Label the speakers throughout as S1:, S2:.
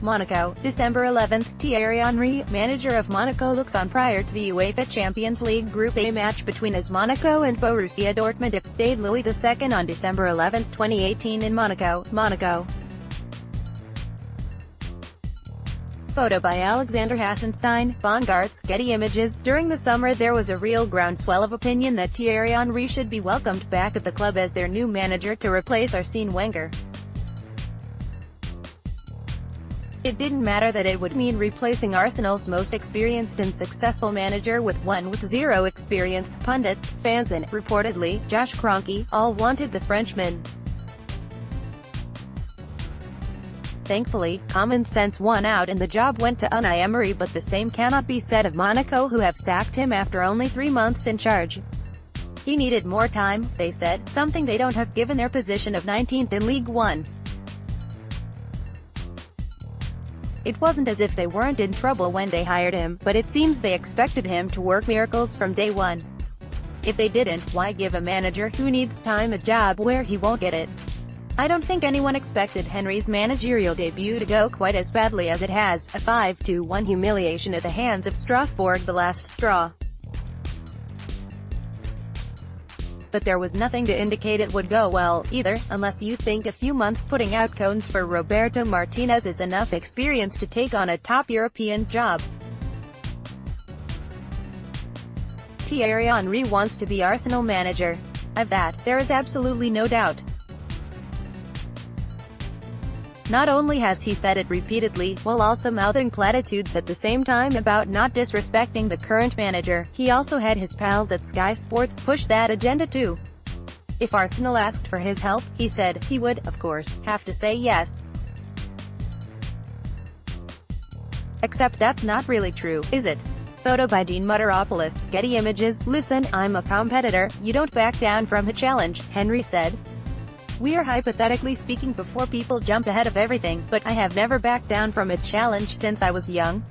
S1: Monaco, December 11. Thierry Henry, manager of Monaco, looks on prior to the UEFA Champions League Group A match between AS Monaco and Borussia Dortmund at Stade Louis II on December 11, 2018 in Monaco, Monaco. Photo by Alexander Hassenstein, Bongarts, Getty Images. During the summer there was a real groundswell of opinion that Thierry Henry should be welcomed back at the club as their new manager to replace Arsene Wenger. It didn't matter that it would mean replacing Arsenal's most experienced and successful manager with one with zero experience. Pundits, fans and, reportedly, Josh Kroenke, all wanted the Frenchman. Thankfully, common sense won out and the job went to Unai Emery, but the same cannot be said of Monaco, who have sacked him after only 3 months in charge. He needed more time, they said, something they don't have given their position of 19th in League One. It wasn't as if they weren't in trouble when they hired him, but it seems they expected him to work miracles from day one. If they didn't, why give a manager who needs time a job where he won't get it? I don't think anyone expected Henry's managerial debut to go quite as badly as it has, a 5-1 humiliation at the hands of Strasbourg, the last straw. But there was nothing to indicate it would go well, either, unless you think a few months putting out cones for Roberto Martinez is enough experience to take on a top European job. Thierry Henry wants to be Arsenal manager. Of that, there is absolutely no doubt. Not only has he said it repeatedly, while also mouthing platitudes at the same time about not disrespecting the current manager, he also had his pals at Sky Sports push that agenda too. If Arsenal asked for his help, he said, he would, of course, have to say yes. Except that's not really true, is it? Photo by Dean Mutaropoulos, Getty Images. Listen, I'm a competitor, you don't back down from a challenge, Henry said. We are hypothetically speaking before people jump ahead of everything, but I have never backed down from a challenge since I was young.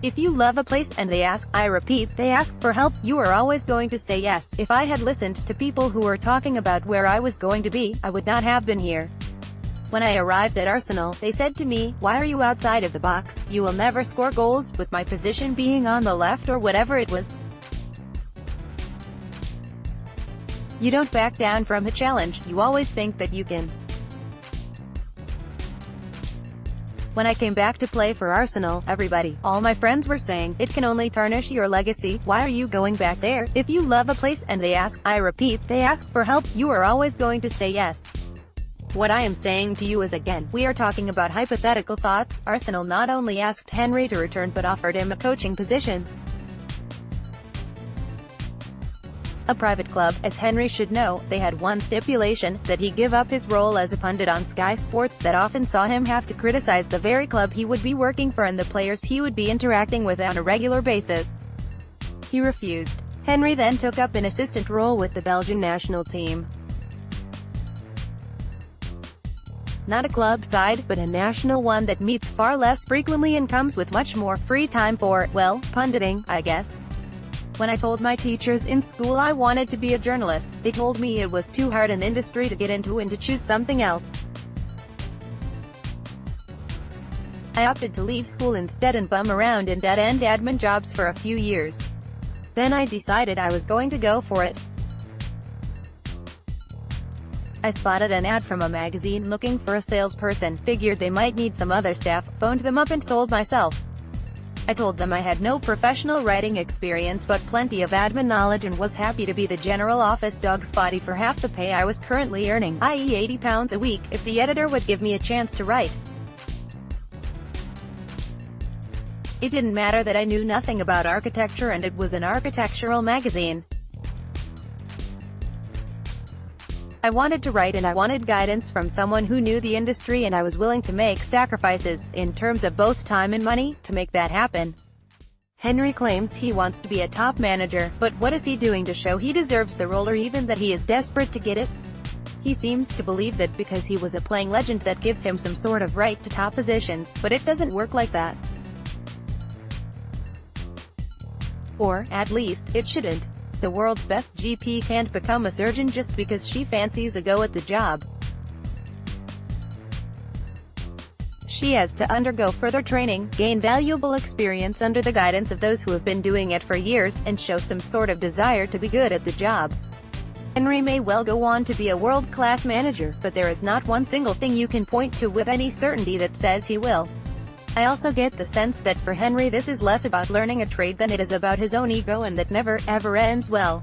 S1: If you love a place and they ask, I repeat, they ask for help, you are always going to say yes. If I had listened to people who were talking about where I was going to be, I would not have been here. When I arrived at Arsenal, they said to me, why are you outside of the box? You will never score goals, with my position being on the left or whatever it was. You don't back down from a challenge, you always think that you can. When I came back to play for Arsenal, everybody, all my friends were saying, it can only tarnish your legacy, why are you going back there? If you love a place and they ask, I repeat, they ask for help, you are always going to say yes. What I am saying to you is again, we are talking about hypothetical thoughts. Arsenal not only asked Henry to return but offered him a coaching position. A private club, as Henry should know, they had one stipulation, that he give up his role as a pundit on Sky Sports that often saw him have to criticize the very club he would be working for and the players he would be interacting with on a regular basis. He refused. Henry then took up an assistant role with the Belgian national team. Not a club side, but a national one that meets far less frequently and comes with much more free time for, well, punditing, I guess. When I told my teachers in school I wanted to be a journalist, they told me it was too hard an industry to get into and to choose something else. I opted to leave school instead and bum around in dead-end admin jobs for a few years. Then I decided I was going to go for it. I spotted an ad from a magazine looking for a salesperson, figured they might need some other staff, phoned them up and sold myself. I told them I had no professional writing experience but plenty of admin knowledge and was happy to be the general office dog spotty for half the pay I was currently earning, i.e. £80 a week, if the editor would give me a chance to write. It didn't matter that I knew nothing about architecture and it was an architectural magazine. I wanted to write and I wanted guidance from someone who knew the industry and I was willing to make sacrifices, in terms of both time and money, to make that happen. Henry claims he wants to be a top manager, but what is he doing to show he deserves the role or even that he is desperate to get it? He seems to believe that because he was a playing legend that gives him some sort of right to top positions, but it doesn't work like that. Or, at least, it shouldn't. The world's best GP can't become a surgeon just because she fancies a go at the job. She has to undergo further training, gain valuable experience under the guidance of those who have been doing it for years, and show some sort of desire to be good at the job. Henry may well go on to be a world-class manager, but there is not one single thing you can point to with any certainty that says he will. I also get the sense that for Henry this is less about learning a trade than it is about his own ego, and that never, ever ends well.